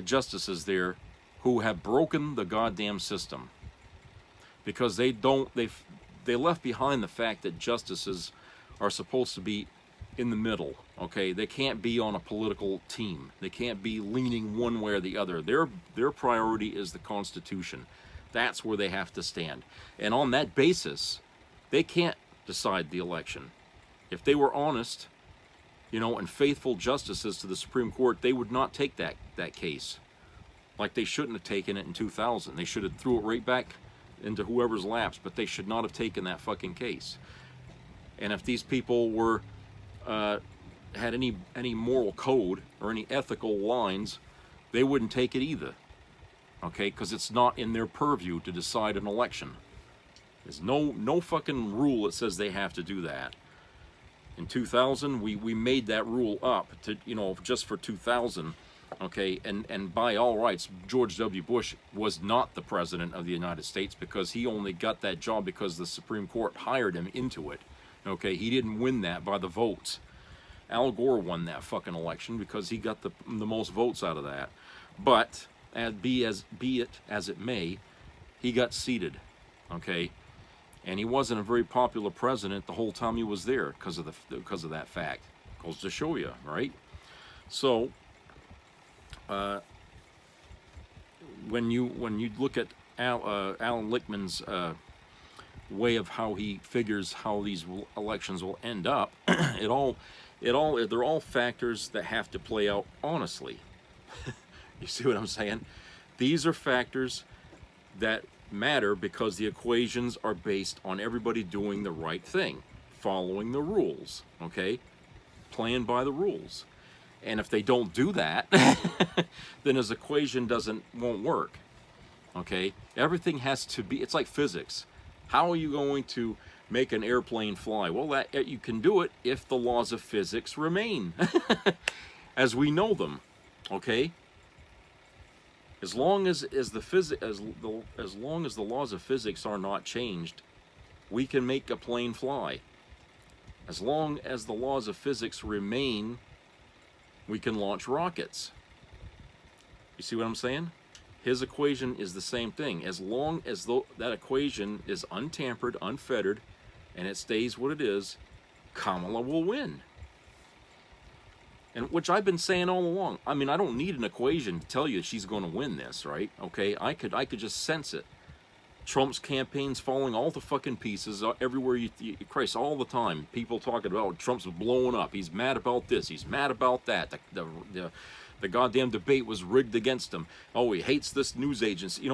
justices there who have broken the goddamn system because they left behind the fact that justices are supposed to be in the middle. Okay, they can't be on a political team. They can't be leaning one way or the other. Their priority is the Constitution. That's where they have to stand. And on that basis, they can't decide the election. If they were honest, and faithful justices to the Supreme Court, they would not take that case. Like they shouldn't have taken it in 2000. They should have threw it right back into whoever's laps, but they should not have taken that fucking case. And if these people were had any moral code or any ethical lines, they wouldn't take it either. Okay, because it's not in their purview to decide an election. There's no fucking rule that says they have to do that. In 2000, we made that rule up to, just for 2000, okay, and by all rights, George W. Bush was not the president of the United States because he only got that job because the Supreme Court hired him into it, okay? He didn't win that by the votes. Al Gore won that fucking election because he got the most votes out of that. But, be it as it may, he got seated, okay? And he wasn't a very popular president the whole time he was there because of that fact. Goes to show you, right? So, when you look at Alan Lichtman's way of how he figures how these elections will end up, they're all factors that have to play out honestly. You see what I'm saying? These are factors that matter because the equations are based on everybody doing the right thing, following the rules, okay? Playing by the rules. And if they don't do that, then his equation won't work, okay? Everything has to be, it's like physics. How are you going to make an airplane fly? Well, you can do it if the laws of physics remain as we know them, okay? As long as the laws of physics are not changed, we can make a plane fly. As long as the laws of physics remain, we can launch rockets. You see what I'm saying? His equation is the same thing. As long as that equation is untampered, unfettered, and it stays what it is, Kamala will win. And which I've been saying all along. I mean, I don't need an equation to tell you she's going to win this, right? Okay, I could just sense it. Trump's campaign's falling all to fucking pieces everywhere Christ, all the time. People talking about Trump's blowing up. He's mad about this. He's mad about that. The goddamn debate was rigged against him. Oh, he hates this news agency.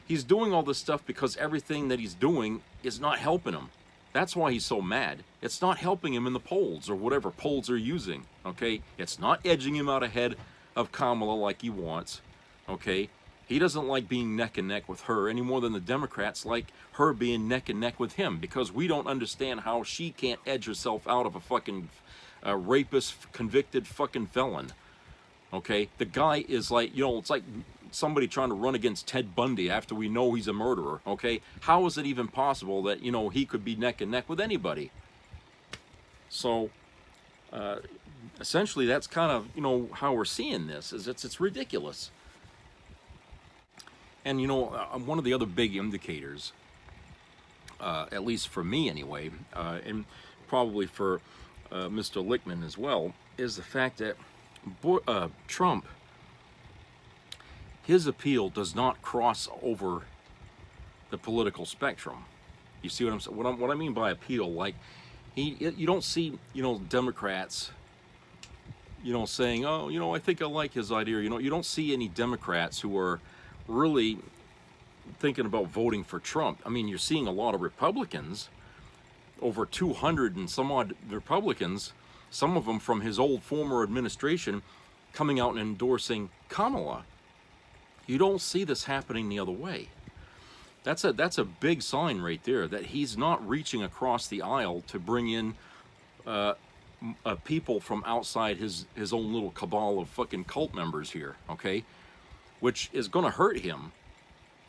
He's doing all this stuff because everything that he's doing is not helping him. That's why he's so mad. It's not helping him in the polls or whatever polls are using, okay? It's not edging him out ahead of Kamala like he wants, okay? He doesn't like being neck and neck with her any more than the Democrats like her being neck and neck with him because we don't understand how she can't edge herself out of a fucking rapist, convicted fucking felon, okay? The guy is like, it's like somebody trying to run against Ted Bundy after we know he's a murderer, okay? How is it even possible that, he could be neck and neck with anybody? So, essentially that's kind of, you know, how we're seeing this, is it's ridiculous. And, you know, one of the other big indicators, at least for me anyway, and probably for Mr. Lichtman as well, is the fact that Trump, his appeal does not cross over the political spectrum. You see what I'm saying? What I mean by appeal, like, you don't see, you know, Democrats, you know, saying, oh, you know, I think I like his idea. You know, you don't see any Democrats who are really thinking about voting for Trump. I mean, you're seeing a lot of Republicans, over 200 and some odd Republicans, some of them from his old former administration, coming out and endorsing Kamala. You don't see this happening the other way. That's a big sign right there that he's not reaching across the aisle to bring in people from outside his own little cabal of fucking cult members here, okay? Which is going to hurt him,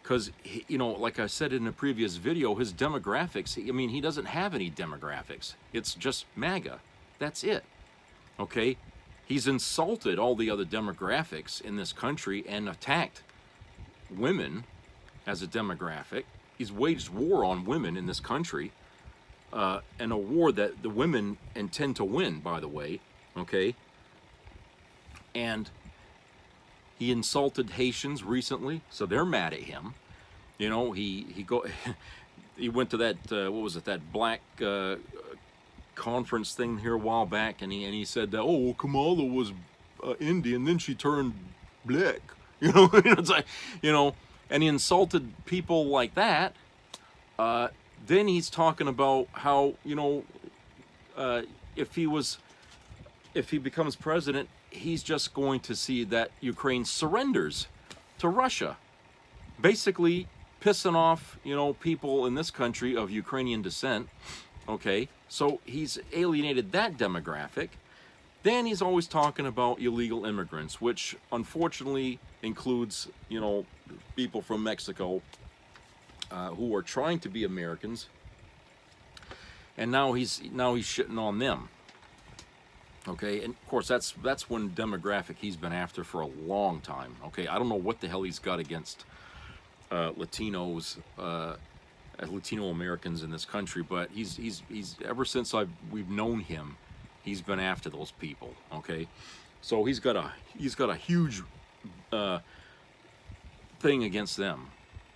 because, you know, like I said in the previous video, his demographics, I mean, he doesn't have any demographics. It's just MAGA. That's it, okay? He's insulted all the other demographics in this country and attacked women as a demographic. He's waged war on women in this country, and a war that the women intend to win, by the way, okay? And he insulted Haitians recently, so they're mad at him. You know, he went to that what was it, that black conference thing here a while back, and he said that, oh, well, Kamala was Indian, then she turned black. You know, it's like, you know, and he insulted people like that. Then he's talking about how, you know, if he becomes president, he's just going to see that Ukraine surrenders to Russia, basically pissing off, you know, people in this country of Ukrainian descent. Okay, so he's alienated that demographic. Then he's always talking about illegal immigrants, which unfortunately includes, you know, people from Mexico who are trying to be Americans, and now he's shitting on them. Okay, and of course that's one demographic he's been after for a long time. Okay, I don't know what the hell he's got against Latinos, Latino Americans in this country, but he's ever since we've known him, he's been after those people. Okay, so he's got a huge thing against them.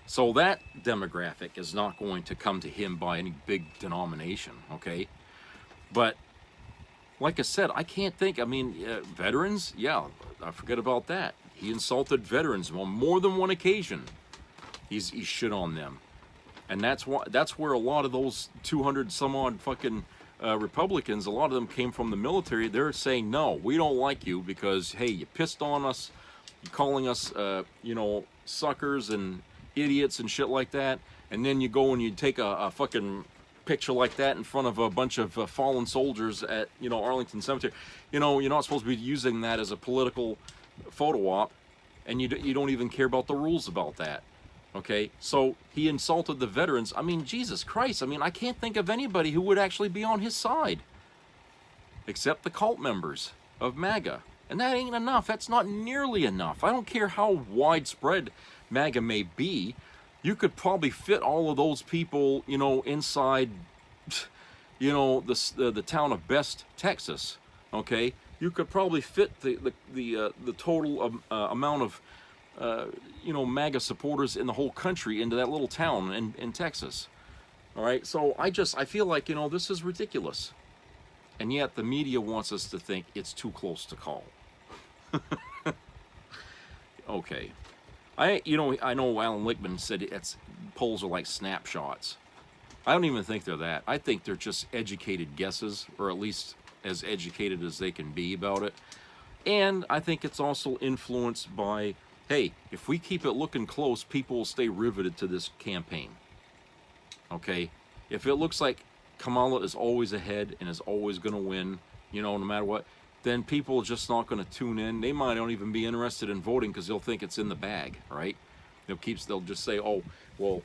So that demographic is not going to come to him by any big denomination. Okay, but like I said, I can't think. I mean, veterans, yeah, I forget about that. He insulted veterans on more than one occasion. He's shit on them, and that's where a lot of those 200 some odd fucking Republicans, a lot of them came from the military. They're saying, no, we don't like you because, hey, you pissed on us, you're calling us, you know, suckers and idiots and shit like that, and then you go and you take a fucking picture like that in front of a bunch of fallen soldiers at, you know, Arlington Cemetery. You know, you're not supposed to be using that as a political photo op, and you don't even care about the rules about that. Okay, so he insulted the veterans. I mean, Jesus Christ, I mean, I can't think of anybody who would actually be on his side except the cult members of MAGA. And that ain't enough. That's not nearly enough. I don't care how widespread MAGA may be. You could probably fit all of those people, you know, inside, you know, the town of Best, Texas. Okay, you could probably fit the total amount of you know, MAGA supporters in the whole country into that little town in Texas. All right, so I feel like, you know, this is ridiculous, and yet the media wants us to think it's too close to call. Okay, I know Alan Lichtman said polls are like snapshots. I don't even think they're that. I think they're just educated guesses, or at least as educated as they can be about it. And I think it's also influenced by, hey, if we keep it looking close, people will stay riveted to this campaign. Okay? If it looks like Kamala is always ahead and is always going to win, you know, no matter what, then people are just not going to tune in. They might not even be interested in voting because they'll think it's in the bag, right? They'll just say, oh, well,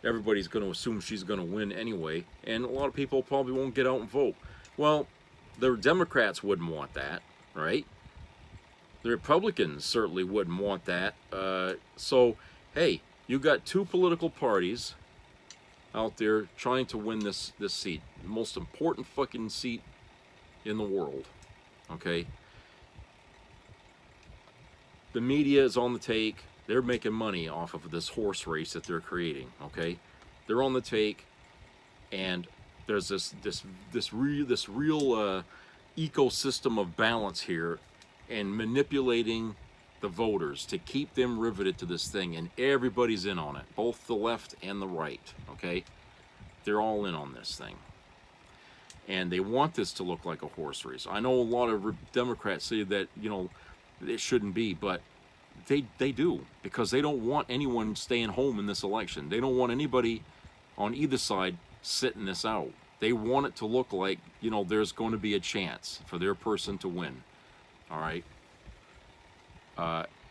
everybody's going to assume she's going to win anyway, and a lot of people probably won't get out and vote. Well, the Democrats wouldn't want that, right? The Republicans certainly wouldn't want that. So, hey, you got two political parties out there trying to win this seat, the most important fucking seat in the world. Okay. The media is on the take. They're making money off of this horse race that they're creating. Okay, they're on the take, and there's this real ecosystem of balance here, and manipulating the voters to keep them riveted to this thing, and everybody's in on it, both the left and the right. Okay, they're all in on this thing, and they want this to look like a horse race. I know a lot of Democrats say that, you know, it shouldn't be, but they do, because they don't want anyone staying home in this election. They don't want anybody on either side sitting this out. They want it to look like, you know, there's going to be a chance for their person to win. All right.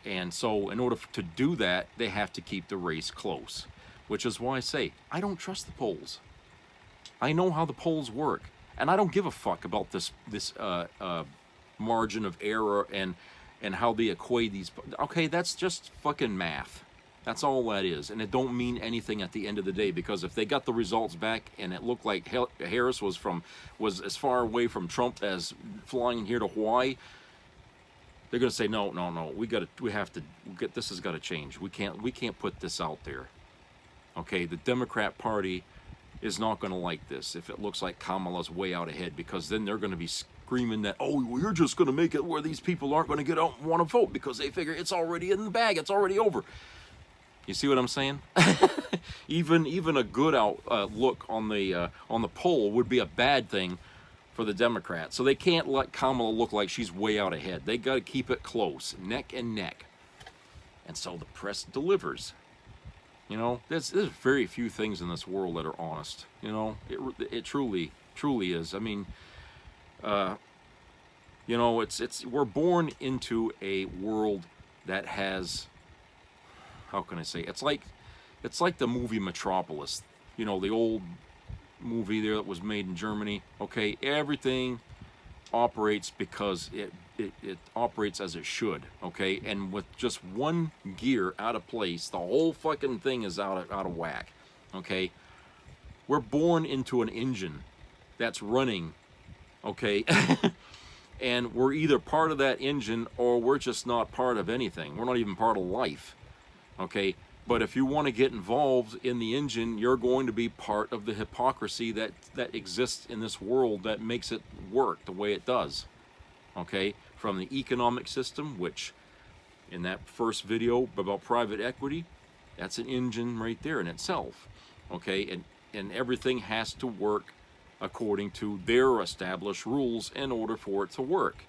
And so in order to do that, they have to keep the race close, which is why I say I don't trust the polls. I know how the polls work, and I don't give a fuck about this margin of error and how they equate these. Okay, that's just fucking math. That's all that is, and it don't mean anything at the end of the day, because if they got the results back and it looked like Harris was as far away from Trump as flying here to Hawaii, they're gonna say no, we have to get this. Has got to change. We can't put this out there. Okay, the Democrat Party is not going to like this if it looks like Kamala's way out ahead, because then they're going to be screaming that, oh, we're just going to make it where these people aren't going to get out and want to vote because they figure it's already in the bag, it's already over. You see what I'm saying? even a good look on the poll would be a bad thing for the Democrats. So they can't let Kamala look like she's way out ahead. They got to keep it close, neck and neck. And so the press delivers. You know, there's very few things in this world that are honest. You know, it truly is. I mean, you know, we're born into a world that has, how can I say? It's like the movie Metropolis. You know, the old movie there that was made in Germany. Okay, everything operates because it operates as it should. Okay, and with just one gear out of place, the whole fucking thing is out of whack. Okay, we're born into an engine that's running. Okay, and we're either part of that engine or we're just not part of anything. We're not even part of life. Okay, but if you want to get involved in the engine, you're going to be part of the hypocrisy that exists in this world that makes it work the way it does. Okay, from the economic system, which in that first video about private equity, that's an engine right there in itself. Okay, and everything has to work according to their established rules in order for it to work,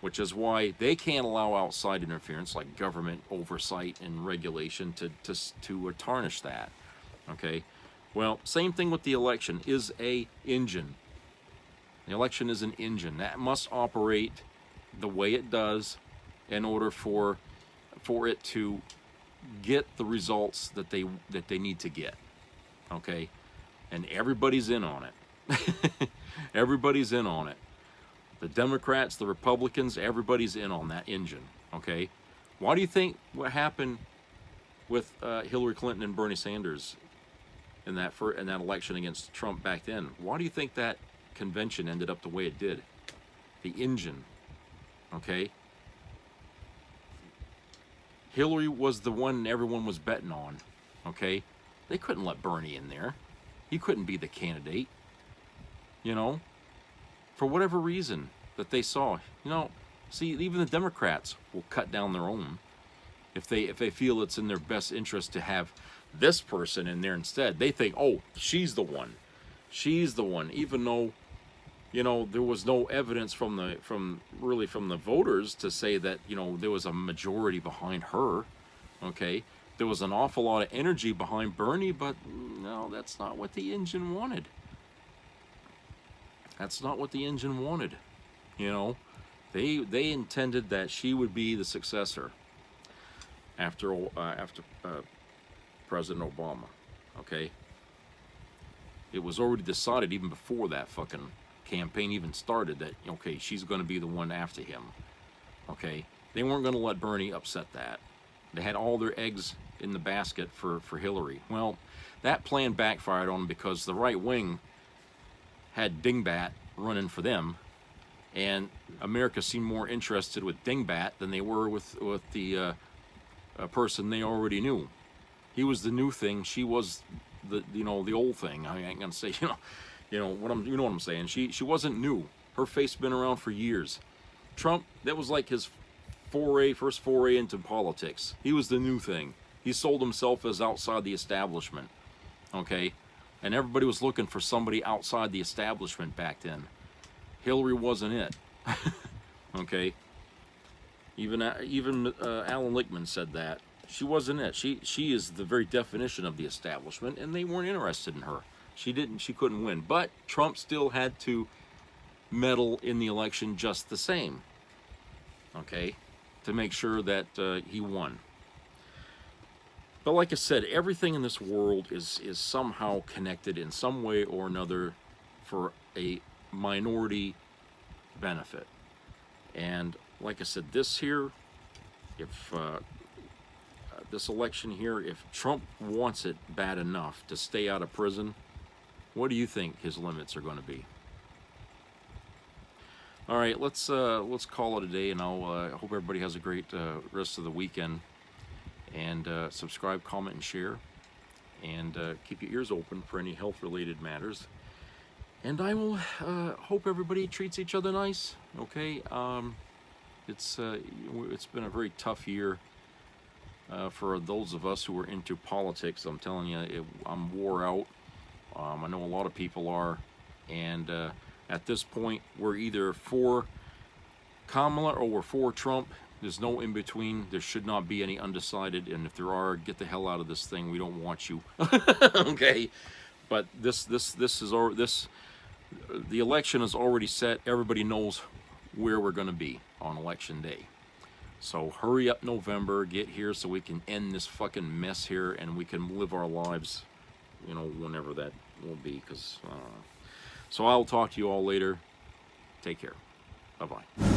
which is why they can't allow outside interference like government oversight and regulation to tarnish that. Okay, well, same thing with the election is a engine. The election is an engine that must operate the way it does in order for it to get the results that they need to get. Okay, and everybody's in on it. Everybody's in on it. The Democrats, the Republicans, everybody's in on that engine. Okay, why do you think what happened with Hillary Clinton and Bernie Sanders in that election against Trump back then? Why do you think that convention ended up the way it did? The engine. Okay, Hillary was the one everyone was betting on. Okay, they couldn't let Bernie in there. He couldn't be the candidate. You know, for whatever reason that they saw. You know, see, even the Democrats will cut down their own if they feel it's in their best interest to have this person in there instead. They think, oh, she's the one, even though, you know, there was no evidence from the voters to say that, you know, there was a majority behind her. Okay, there was an awful lot of energy behind Bernie, but no, that's not what the engine wanted. That's not what the engine wanted. You know, they intended that she would be the successor after President Obama. Okay, it was already decided even before that fucking campaign even started that, okay, she's going to be the one after him. Okay, they weren't going to let Bernie upset that. They had all their eggs in the basket for Hillary. Well, that plan backfired on them because the right wing had Dingbat running for them, and America seemed more interested with Dingbat than they were with the person they already knew. He was the new thing. She was the old thing. I ain't gonna say you know what I'm saying. She wasn't new. Her face been around for years. Trump, that was like his first foray into politics. He was the new thing. He sold himself as outside the establishment. Okay, and everybody was looking for somebody outside the establishment back then. Hillary wasn't it. Okay, even Alan Lichtman said that she wasn't it. She is the very definition of the establishment, and they weren't interested in her. She couldn't win. But Trump still had to meddle in the election just the same. Okay, to make sure that he won. But like I said, everything in this world is somehow connected in some way or another for a minority benefit. And like I said, this here, if this election here, if Trump wants it bad enough to stay out of prison, what do you think his limits are going to be? All right, let's call it a day, and I'll hope everybody has a great rest of the weekend. And subscribe, comment, and share. And keep your ears open for any health-related matters. And I will hope everybody treats each other nice. Okay, it's been a very tough year for those of us who are into politics. I'm telling you, I'm wore out. I know a lot of people are, and at this point, we're either for Kamala or we're for Trump. There's no in between. There should not be any undecided, and if there are, get the hell out of this thing. We don't want you. Okay, but the election is already set. Everybody knows where we're going to be on election day. So hurry up, November, get here so we can end this fucking mess here, and we can live our lives, whenever that will be. So I'll talk to you all later. Take care. Bye-bye.